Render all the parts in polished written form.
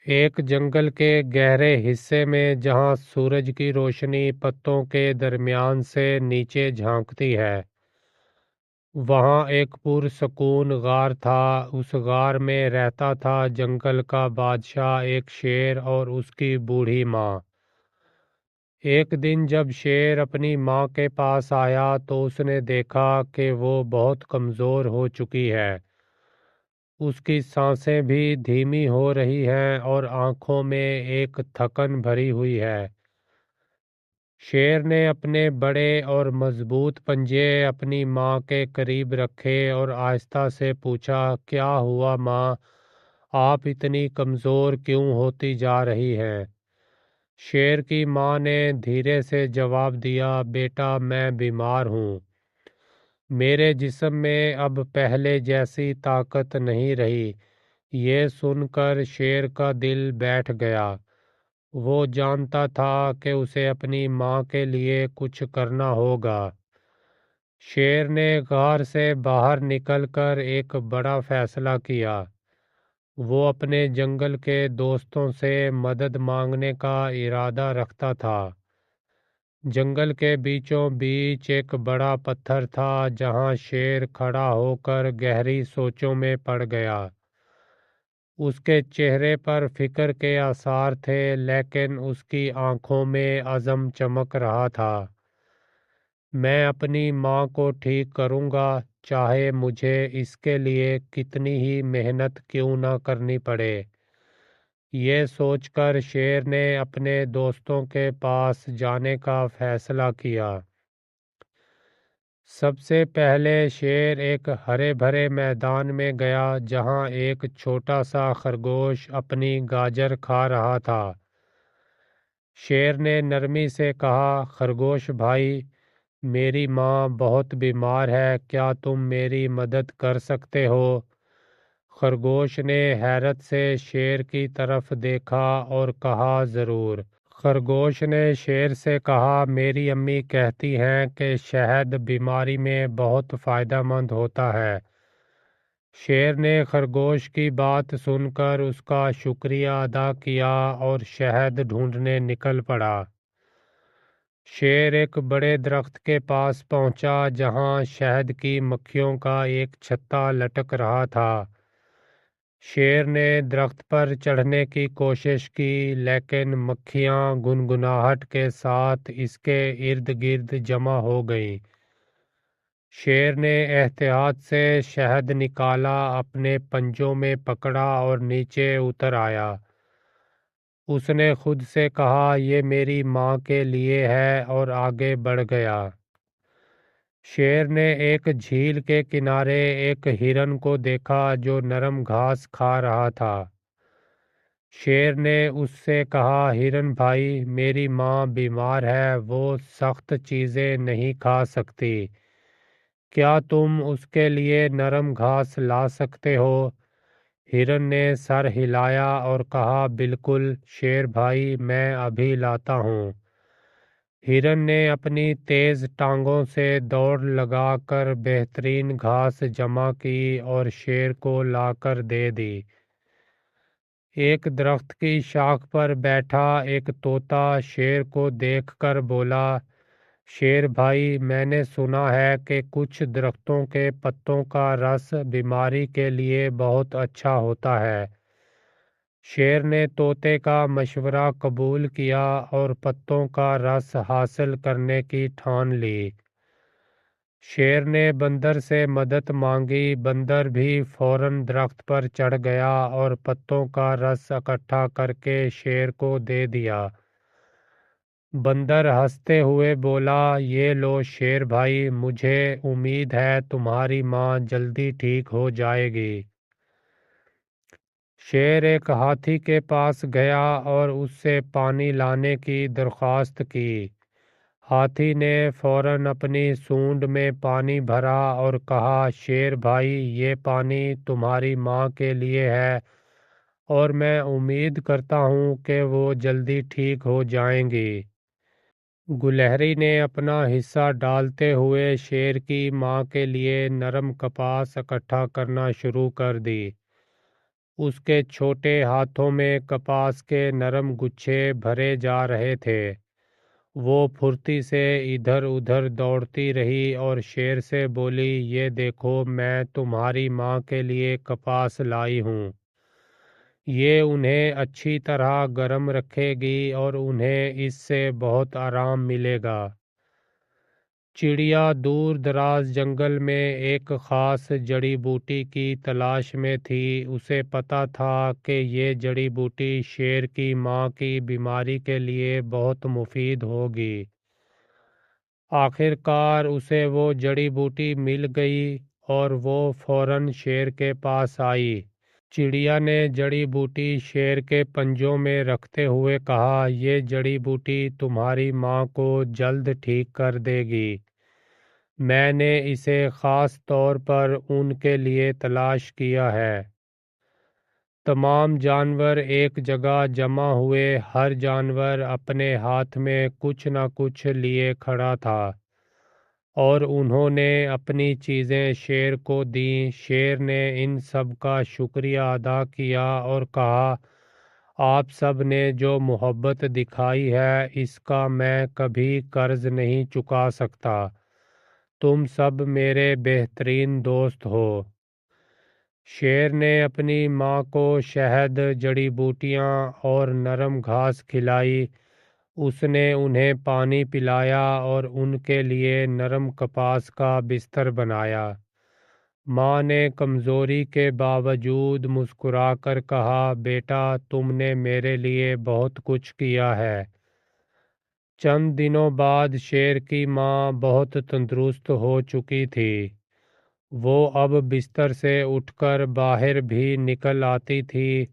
ایک جنگل کے گہرے حصے میں جہاں سورج کی روشنی پتوں کے درمیان سے نیچے جھانکتی ہے، وہاں ایک پرسکون غار تھا۔ اس غار میں رہتا تھا جنگل کا بادشاہ، ایک شیر اور اس کی بوڑھی ماں۔ ایک دن جب شیر اپنی ماں کے پاس آیا تو اس نے دیکھا کہ وہ بہت کمزور ہو چکی ہے۔ اس کی سانسیں بھی دھیمی ہو رہی ہیں اور آنکھوں میں ایک تھکن بھری ہوئی ہے۔ شیر نے اپنے بڑے اور مضبوط پنجے اپنی ماں کے قریب رکھے اور آہستہ سے پوچھا، کیا ہوا ماں، آپ اتنی کمزور کیوں ہوتی جا رہی ہیں؟ شیر کی ماں نے دھیرے سے جواب دیا، بیٹا میں بیمار ہوں۔ میرے جسم میں اب پہلے جیسی طاقت نہیں رہی۔ یہ سن کر شیر کا دل بیٹھ گیا۔ وہ جانتا تھا کہ اسے اپنی ماں کے لیے کچھ کرنا ہوگا۔ شیر نے غار سے باہر نکل کر ایک بڑا فیصلہ کیا۔ وہ اپنے جنگل کے دوستوں سے مدد مانگنے کا ارادہ رکھتا تھا۔ جنگل کے بیچوں بیچ ایک بڑا پتھر تھا جہاں شیر کھڑا ہو کر گہری سوچوں میں پڑ گیا۔ اس کے چہرے پر فکر کے آثار تھے، لیکن اس کی آنکھوں میں عزم چمک رہا تھا۔ میں اپنی ماں کو ٹھیک کروں گا، چاہے مجھے اس کے لیے کتنی ہی محنت کیوں نہ کرنی پڑے۔ یہ سوچ کر شیر نے اپنے دوستوں کے پاس جانے کا فیصلہ کیا۔ سب سے پہلے شیر ایک ہرے بھرے میدان میں گیا جہاں ایک چھوٹا سا خرگوش اپنی گاجر کھا رہا تھا۔ شیر نے نرمی سے کہا، خرگوش بھائی، میری ماں بہت بیمار ہے، کیا تم میری مدد کر سکتے ہو؟ خرگوش نے حیرت سے شیر کی طرف دیکھا اور کہا، ضرور۔ خرگوش نے شیر سے کہا، میری امی کہتی ہیں کہ شہد بیماری میں بہت فائدہ مند ہوتا ہے۔ شیر نے خرگوش کی بات سن کر اس کا شکریہ ادا کیا اور شہد ڈھونڈنے نکل پڑا۔ شیر ایک بڑے درخت کے پاس پہنچا جہاں شہد کی مکھیوں کا ایک چھتا لٹک رہا تھا۔ شیر نے درخت پر چڑھنے کی کوشش کی، لیکن مکھیاں گنگناہٹ کے ساتھ اس کے ارد گرد جمع ہو گئیں۔ شیر نے احتیاط سے شہد نکالا، اپنے پنجوں میں پکڑا اور نیچے اتر آیا۔ اس نے خود سے کہا، یہ میری ماں کے لیے ہے، اور آگے بڑھ گیا۔ شیر نے ایک جھیل کے کنارے ایک ہرن کو دیکھا جو نرم گھاس کھا رہا تھا۔ شیر نے اس سے کہا، ہرن بھائی، میری ماں بیمار ہے، وہ سخت چیزیں نہیں کھا سکتی، کیا تم اس کے لیے نرم گھاس لا سکتے ہو؟ ہرن نے سر ہلایا اور کہا، بالکل شیر بھائی، میں ابھی لاتا ہوں۔ ہرن نے اپنی تیز ٹانگوں سے دوڑ لگا کر بہترین گھاس جمع کی اور شیر کو لا کر دے دی۔ ایک درخت کی شاخ پر بیٹھا ایک طوطا شیر کو دیکھ کر بولا، شیر بھائی، میں نے سنا ہے کہ کچھ درختوں کے پتوں کا رس بیماری کے لیے بہت اچھا ہوتا ہے۔ شیر نے طوطے کا مشورہ قبول کیا اور پتوں کا رس حاصل کرنے کی ٹھان لی۔ شیر نے بندر سے مدد مانگی، بندر بھی فوراً درخت پر چڑھ گیا اور پتوں کا رس اکٹھا کر کے شیر کو دے دیا۔ بندر ہنستے ہوئے بولا، یہ لو شیر بھائی، مجھے امید ہے تمہاری ماں جلدی ٹھیک ہو جائے گی۔ شیر ایک ہاتھی کے پاس گیا اور اس سے پانی لانے کی درخواست کی۔ ہاتھی نے فوراً اپنی سونڈ میں پانی بھرا اور کہا، شیر بھائی، یہ پانی تمہاری ماں کے لیے ہے اور میں امید کرتا ہوں کہ وہ جلدی ٹھیک ہو جائیں گی۔ گلہری نے اپنا حصہ ڈالتے ہوئے شیر کی ماں کے لیے نرم کپاس اکٹھا کرنا شروع کر دی۔ اس کے چھوٹے ہاتھوں میں کپاس کے نرم گچھے بھرے جا رہے تھے۔ وہ پھرتی سے ادھر ادھر دوڑتی رہی اور شیر سے بولی، یہ دیکھو، میں تمہاری ماں کے لیے کپاس لائی ہوں۔ یہ انہیں اچھی طرح گرم رکھے گی اور انہیں اس سے بہت آرام ملے گا۔ چڑیا دور دراز جنگل میں ایک خاص جڑی بوٹی کی تلاش میں تھی۔ اسے پتہ تھا کہ یہ جڑی بوٹی شیر کی ماں کی بیماری کے لیے بہت مفید ہوگی۔ آخر کار اسے وہ جڑی بوٹی مل گئی اور وہ فوراً شیر کے پاس آئی۔ چڑیا نے جڑی بوٹی شیر کے پنجوں میں رکھتے ہوئے کہا، یہ جڑی بوٹی تمہاری ماں کو جلد ٹھیک کر دے گی۔ میں نے اسے خاص طور پر ان کے لیے تلاش کیا ہے۔ تمام جانور ایک جگہ جمع ہوئے۔ ہر جانور اپنے ہاتھ میں کچھ نہ کچھ لیے کھڑا تھا اور انہوں نے اپنی چیزیں شیر کو دیں۔ شیر نے ان سب کا شکریہ ادا کیا اور کہا، آپ سب نے جو محبت دکھائی ہے اس کا میں کبھی قرض نہیں چکا سکتا۔ تم سب میرے بہترین دوست ہو۔ شیر نے اپنی ماں کو شہد، جڑی بوٹیاں اور نرم گھاس کھلائی۔ اس نے انہیں پانی پلایا اور ان کے لیے نرم کپاس کا بستر بنایا۔ ماں نے کمزوری کے باوجود مسکرا کر کہا، بیٹا، تم نے میرے لیے بہت کچھ کیا ہے۔ چند دنوں بعد شیر کی ماں بہت تندرست ہو چکی تھی۔ وہ اب بستر سے اٹھ کر باہر بھی نکل آتی تھی۔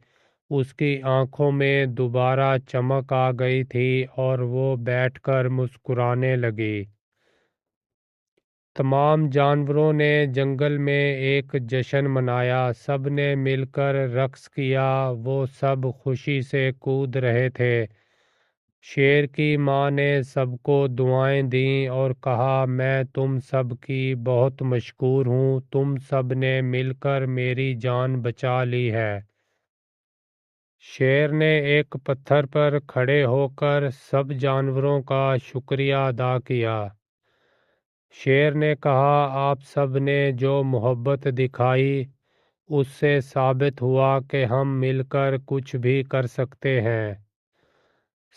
اس کی آنکھوں میں دوبارہ چمک آ گئی تھی اور وہ بیٹھ کر مسکرانے لگی۔ تمام جانوروں نے جنگل میں ایک جشن منایا۔ سب نے مل کر رقص کیا۔ وہ سب خوشی سے کود رہے تھے۔ شیر کی ماں نے سب کو دعائیں دیں اور کہا، میں تم سب کی بہت مشکور ہوں۔ تم سب نے مل کر میری جان بچا لی ہے۔ شیر نے ایک پتھر پر کھڑے ہو کر سب جانوروں کا شکریہ ادا کیا۔ شیر نے کہا، آپ سب نے جو محبت دکھائی اس سے ثابت ہوا کہ ہم مل کر کچھ بھی کر سکتے ہیں۔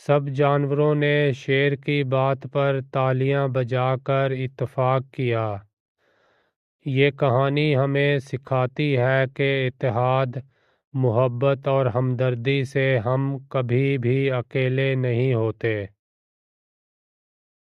سب جانوروں نے شیر کی بات پر تالیاں بجا کر اتفاق کیا۔ یہ کہانی ہمیں سکھاتی ہے کہ اتحاد، محبت اور ہمدردی سے ہم کبھی بھی اکیلے نہیں ہوتے۔